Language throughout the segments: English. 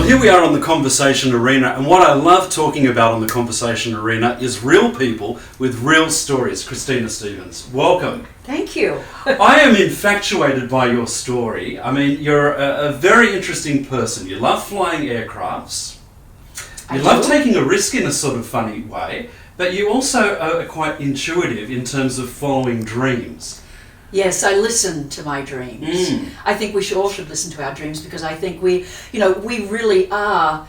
here we are on the Conversation Arena, and what I love talking about on the Conversation Arena is real people with real stories. Christina Stevens, welcome. Thank you. I am infatuated by your story. I mean, you're a very interesting person. You love flying aircrafts. You love taking a risk in a sort of funny way, but you also are quite intuitive in terms of following dreams. Yes, I listen to my dreams. I think we all should listen to our dreams because I think we really are,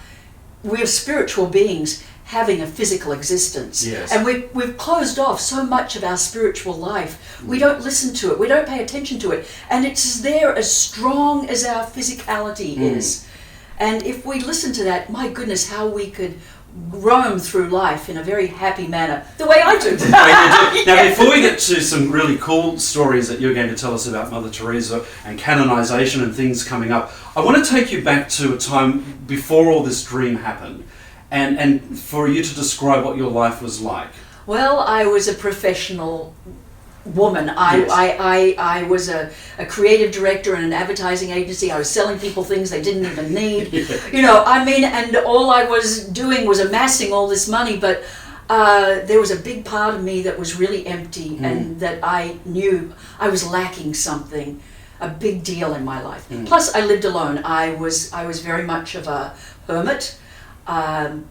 we're spiritual beings having a physical existence. Yes. And we've closed off so much of our spiritual life. We don't listen to it, we don't pay attention to it. And it's there as strong as our physicality is. And if we listen to that, my goodness, how we could roam through life in a very happy manner, the way I do. Now, before we get to some really cool stories that you're going to tell us about Mother Teresa and canonization and things coming up, I want to take you back to a time before all this dream happened, and for you to describe what your life was like. Well, I was a professional woman. I was a creative director in an advertising agency. I was selling people things they didn't even need. And all I was doing was amassing all this money, but there was a big part of me that was really empty and that I knew I was lacking something, a big deal in my life. Plus, I lived alone. I was very much of a hermit.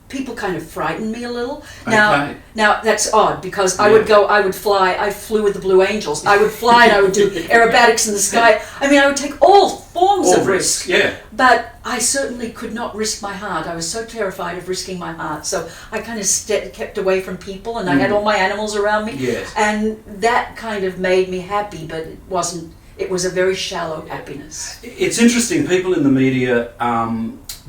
People kind of frightened me a little. Now that's odd because I would fly. I flew with the Blue Angels. I would fly and I would do aerobatics in the sky. I mean, I would take all forms of risk. Yeah. But I certainly could not risk my heart. I was so terrified of risking my heart. So I kind of kept away from people, and I had all my animals around me. Yes. And that kind of made me happy, but it wasn't. It was a very shallow happiness. It's interesting. People in the media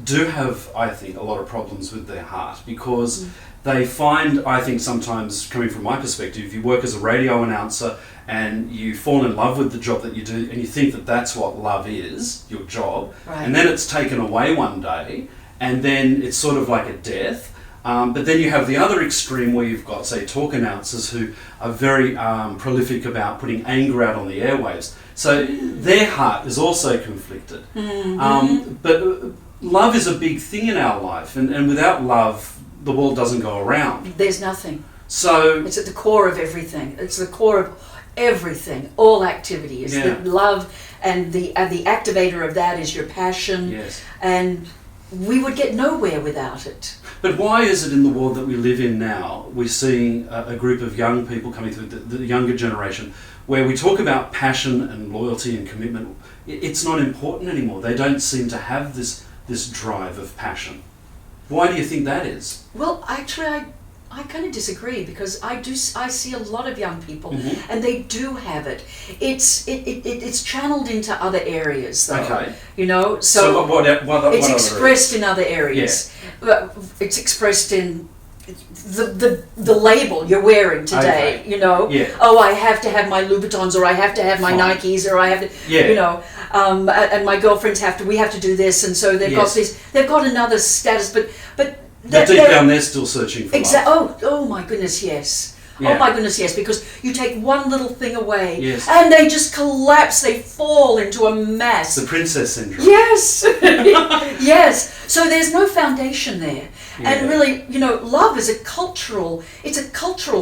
do have, I think, a lot of problems with their heart because they find, I think sometimes, coming from my perspective, if you work as a radio announcer and you fall in love with the job that you do and you think that that's what love is, your job, and then it's taken away one day and then it's sort of like a death. But then you have the other extreme where you've got, say, talk announcers who are very prolific about putting anger out on the airwaves. So their heart is also conflicted. But love is a big thing in our life, and without love, the world doesn't go around. There's nothing. So it's at the core of everything. It's the core of everything. All activity is the love, and the activator of that is your passion. Yes. And we would get nowhere without it. But why is it in the world that we live in now, we're seeing a group of young people coming through, the younger generation, where we talk about passion and loyalty and commitment? It's not important anymore. They don't seem to have this drive of passion. Why do you think that is? Well, actually, I kind of disagree because I see a lot of young people and they do have it. It's channeled into other areas though. Okay. So what it's other expressed in other areas. Yeah. It's expressed in the label you're wearing today. Okay. Yeah. Oh, I have to have my Louboutins, or I have to have my Nikes, or I have to and my girlfriends we have to do this, and so they've got another status, but deep down they're still searching for love. Oh my goodness, yes. Yeah. Oh my goodness, yes, because you take one little thing away and they just collapse, they fall into a mass. The princess syndrome. Yes. Yes. So there's no foundation there. Yeah. And really, love is a cultural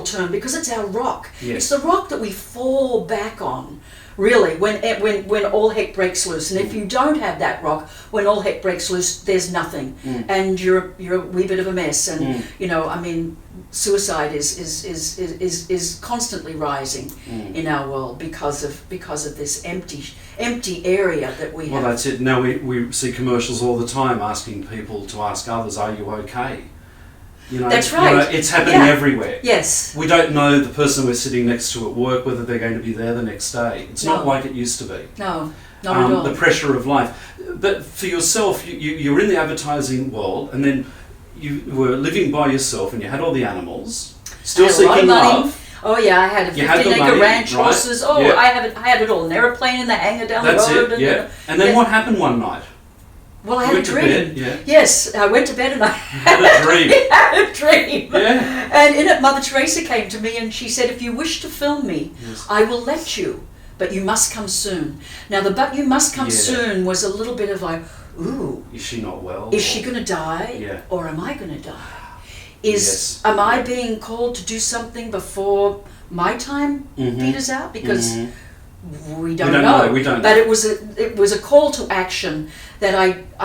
term because it's our rock. Yes. It's the rock that we fall back on. Really, when all heck breaks loose, and if you don't have that rock, when all heck breaks loose, there's nothing, and you're a wee bit of a mess. And suicide is constantly rising in our world because of this empty area that we have. Well, that's it. Now we see commercials all the time asking people to ask others, "Are you okay?" That's right. It's happening everywhere. Yes. We don't know the person we're sitting next to at work, whether they're going to be there the next day. It's not like it used to be. No, not at all. The pressure of life. But for yourself, you're in the advertising world, and then you were living by yourself, and you had all the animals, still seeking love. Oh yeah, I had a 15-acre ranch, right? Horses. Oh, yeah. I had it all. An aeroplane in the hangar down the road. That's it. And then what happened one night? Well, I had a dream. Bed, yeah. Yes, I went to bed and I had a dream. had a dream. Yeah. And in it, Mother Teresa came to me and she said, "If you wish to film me, I will let you. but you must come soon. Now the but you must come soon was a little bit of like, ooh. Is she not well? Is she going to die? Yeah. Or am I going to die? Am I being called to do something before my time peters out? Because we don't know. We don't know. But it was a call to action that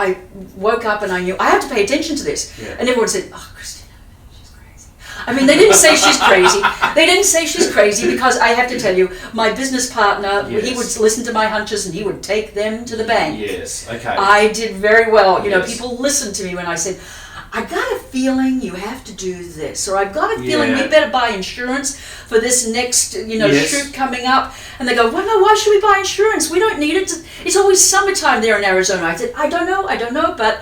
I woke up and I knew I have to pay attention to this. Yeah. And everyone said, "Oh, Christina, she's crazy." I mean, they didn't say she's crazy. They didn't say she's crazy because I have to tell you, my business partner, he would listen to my hunches and he would take them to the bank. Yes. Okay. I did very well. You know, people listened to me when I said, I got a feeling you have to do this, or I've got a feeling we better buy insurance for this next, shoot coming up. And they go, well, no, why should we buy insurance? We don't need it. It's always summertime there in Arizona. I said, I don't know, but,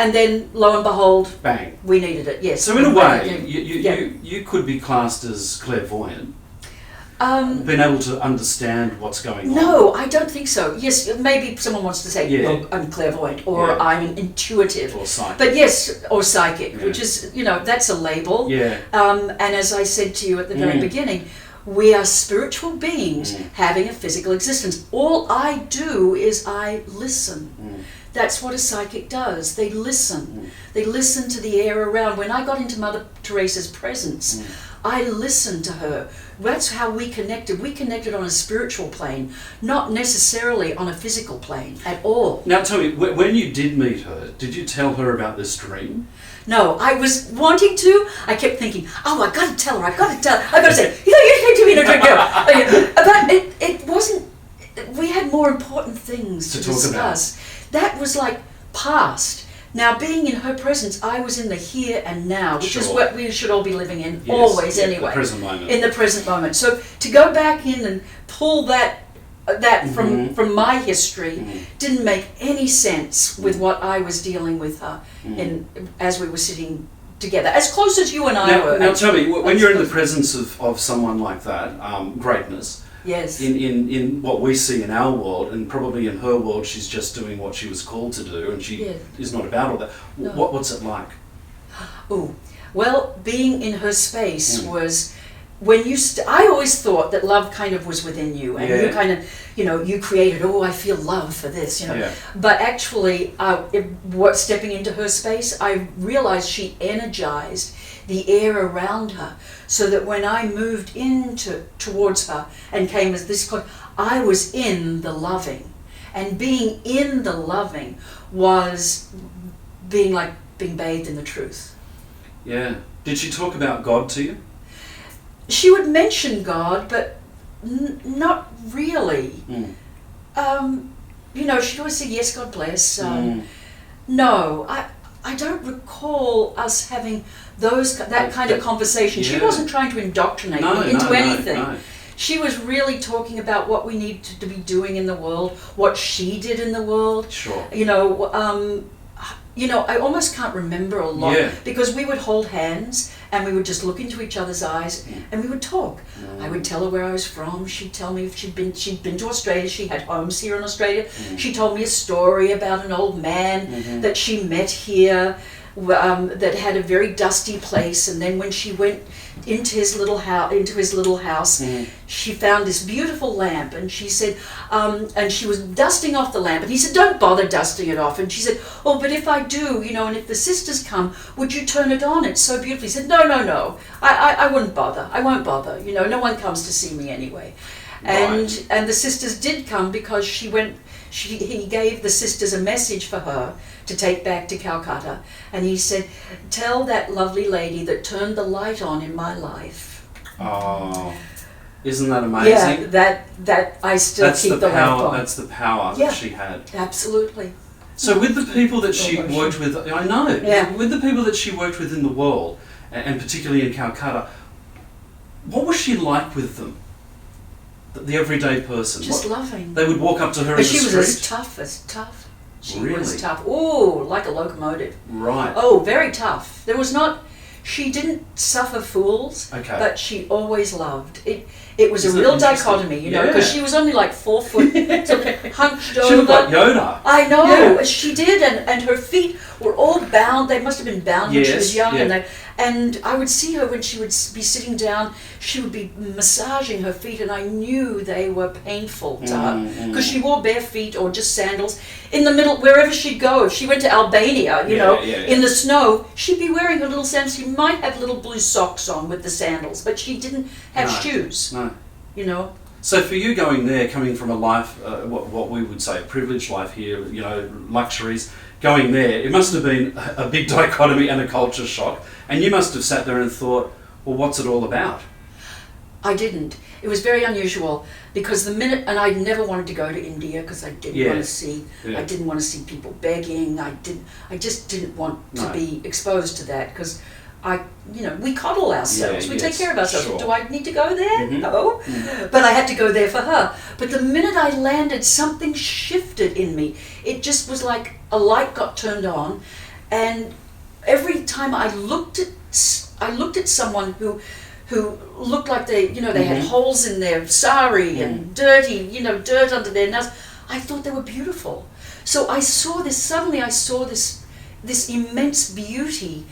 and then lo and behold, bang, we needed it, yes. So in a way, you could be classed as clairvoyant. Been able to understand what's going on. No, I don't think so. Yes, maybe someone wants to say, I'm clairvoyant, or I'm an intuitive. Or psychic. But yes, or psychic, which is, that's a label. Yeah. And as I said to you at the very beginning, we are spiritual beings having a physical existence. All I do is I listen. That's what a psychic does. They listen. They listen to the air around. When I got into Mother Teresa's presence, I listened to her. That's how we connected. We connected on a spiritual plane, not necessarily on a physical plane at all. Now tell me, when you did meet her, did you tell her about this dream? No, I was wanting to. I kept thinking, I've got to tell her. I've got to say, you came to me in a dream. But it wasn't, we had more important things to discuss. About. That was like past. Now, being in her presence, I was in the here and now, which is what we should all be living in, always anyway. The present moment. In the present moment. So to go back in and pull that from my history didn't make any sense with what I was dealing with her as we were sitting together, as close as you and I were. Now tell me, when you're in the presence of someone like that, greatness, yes. In what we see in our world, and probably in her world, she's just doing what she was called to do, and she is not about all that. No. What's it like? Oh, well, being in her space was when you. I always thought that love kind of was within you, and you kind of, you created. Oh, I feel love for this, Yeah. But actually, stepping into her space, I realized she energized the air around her, so that when I moved towards her and came as this, I was in the loving, and being in the loving was being bathed in the truth. Yeah. Did she talk about God to you? She would mention God, but not really. She'd always say, yes, God bless. No, I don't recall us having that kind of conversation. She wasn't trying to indoctrinate me into anything. No. She was really talking about what we need to be doing in the world, what she did in the world. Sure. I almost can't remember a lot because we would hold hands and we would just look into each other's eyes and we would talk. I would tell her where I was from. She'd tell me if she'd been to Australia. She had homes here in Australia. She told me a story about an old man that she met here that had a very dusty place, and then when she went into his little house, she found this beautiful lamp, and she said, and she was dusting off the lamp, and he said, don't bother dusting it off, and she said, oh, but if I do, and if the sisters come, would you turn it on? It's so beautiful. He said, no, I wouldn't bother. I won't bother. No one comes to see me anyway. And the sisters did come because he gave the sisters a message for her to take back to Calcutta, and he said, tell that lovely lady that turned the light on in my life. Oh, isn't that amazing? Yeah, that I still keep the light on. That's the power that she had. Absolutely. So with the people that she worked with, I know, with the people that she worked with in the world, and particularly in Calcutta, what was she like with them? The everyday person? Just loving. They would walk up to her in the street? But she was as tough. She was tough. Oh, like a locomotive. Right. Oh, very tough. She didn't suffer fools, but she always loved. It was a real dichotomy, because she was only like 4 foot, hunched She over. looked like Yoda. I know, Yeah. she did, and her feet were all bound. They must have been bound when she was young, yeah. and I would see her when she would be sitting down. She would be massaging her feet, and I knew they were painful to her because she wore bare feet or just sandals in the middle wherever she'd go. If she went to Albania, in the snow, she'd be wearing her little sandals. She might have little blue socks on with the sandals, but she didn't have shoes. No. You know. So for you going there, coming from a life, what we would say a privileged life here, luxuries, going there, it must have been a big dichotomy and a culture shock. And you must have sat there and thought, well, what's it all about? I didn't. It was very unusual because the minute, and I never wanted to go to India because I didn't want to see, I didn't want to see people begging. I just didn't want to be exposed to that because we coddle ourselves. We take care of ourselves. Sure. Do I need to go there? No. But I had to go there for her. But the minute I landed, something shifted in me. It just was like a light got turned on, and every time I looked at someone who looked like they had holes in their sari and dirty, dirt under their nails, I thought they were beautiful. So I saw this immense beauty.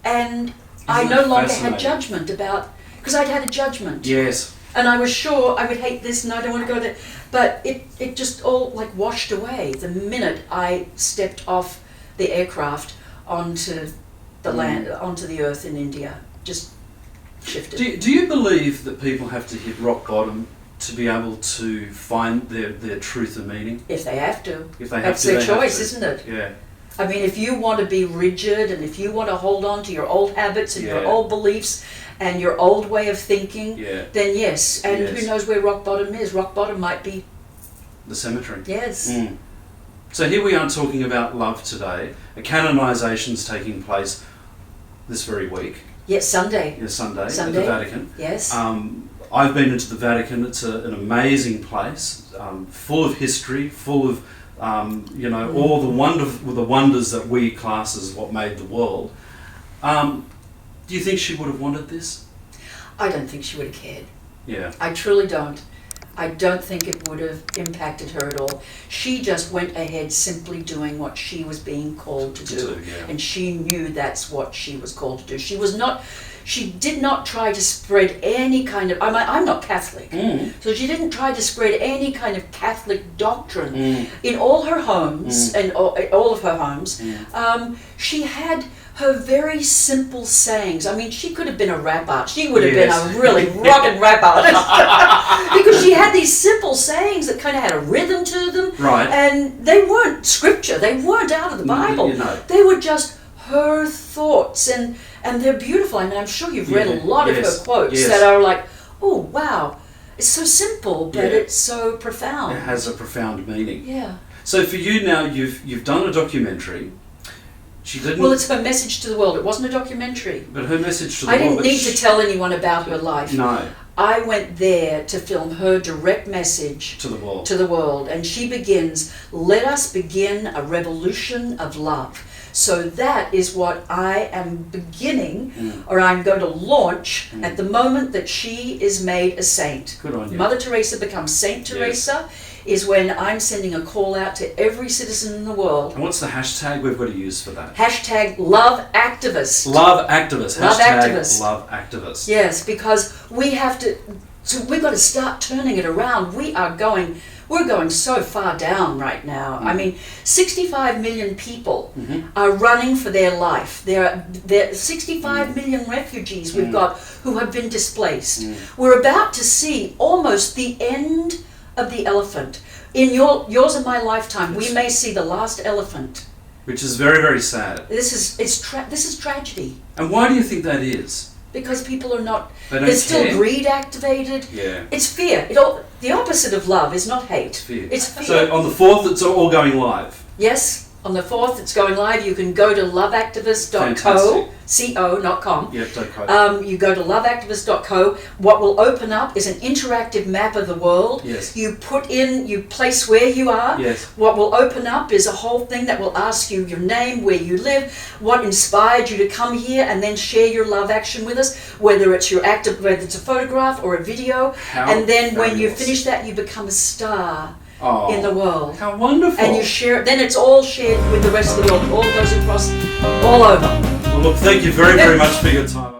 And I no longer had judgment because I'd had a judgment. Yes. And I was sure I would hate this and I don't want to go there. But it just all like washed away the minute I stepped off the aircraft onto the land, onto the earth in India. Just shifted. Do you believe that people have to hit rock bottom to be able to find their truth and meaning? If they have to. If they have That's to, their choice, isn't it? Yeah. I mean, if you want to be rigid and if you want to hold on to your old habits and your old beliefs and your old way of thinking, then yes. And who knows where rock bottom is? Rock bottom might be the cemetery. Yes. So here we are talking about love today. A canonisation's taking place this very week. Yes, Sunday. Yes, Sunday at the Vatican. Yes. I've been into the Vatican. It's an amazing place, full of history, full of all the wonders that we class as what made the world. Do you think she would have wanted this? I don't think she would have cared. Yeah. I truly don't. I don't think it would have impacted her at all. She just went ahead simply doing what she was being called to do. And she knew that's what she was called to do. She did not try to spread any kind of, I'm not Catholic, so she didn't try to spread any kind of Catholic doctrine. In all her homes, and all of her homes, she had her very simple sayings. I mean, she could have been a rap artist. She would have been a really rockin' rap artist. Because she had these simple sayings that kind of had a rhythm to them. Right. And they weren't scripture. They weren't out of the Bible. They were just her thoughts, and they're beautiful. I mean, I'm sure you've read a lot of her quotes that are like, oh, wow, it's so simple, but it's so profound. It has a profound meaning. Yeah. So for you now, you've done a documentary. She didn't. Well, it's her message to the world. It wasn't a documentary. But her message to the I world. didn't need to tell anyone about her life. No. I went there to film her direct message to the world. To the world, and she begins, "Let us begin a revolution of love." So that is what I am beginning, or I'm going to launch at the moment that she is made a saint. Good on you. Mother Teresa becomes Saint Teresa is when I'm sending a call out to every citizen in the world. And what's the hashtag we've got to use for that? Hashtag love activist. Love activist. Love hashtag activist. Love activist. Yes, because we've got to start turning it around. We're going so far down right now. I mean, 65 million people are running for their life. There are 65 million refugees we've got who have been displaced. We're about to see almost the end of the elephant. In yours and my lifetime, we may see the last elephant. Which is very, very sad. This is tragedy. And why do you think that is? Because people are not. There's still greed activated. Yeah. It's fear. The opposite of love is not hate. It's fear. So on the 4th, it's all going live. Yes. On the 4th, it's going live. You can go to loveactivist.co, not com. Yep, .co. You go to loveactivist.co. What will open up is an interactive map of the world. Yes. You place where you are. Yes. What will open up is a whole thing that will ask you your name, where you live, what inspired you to come here, and then share your love action with us, whether it's whether it's a photograph or a video. And then when you finish that, you become a star. in the world. How wonderful. And you share it, then it's all shared with the rest of the world. It all goes across all over. Well, look, thank you very, very much for your time.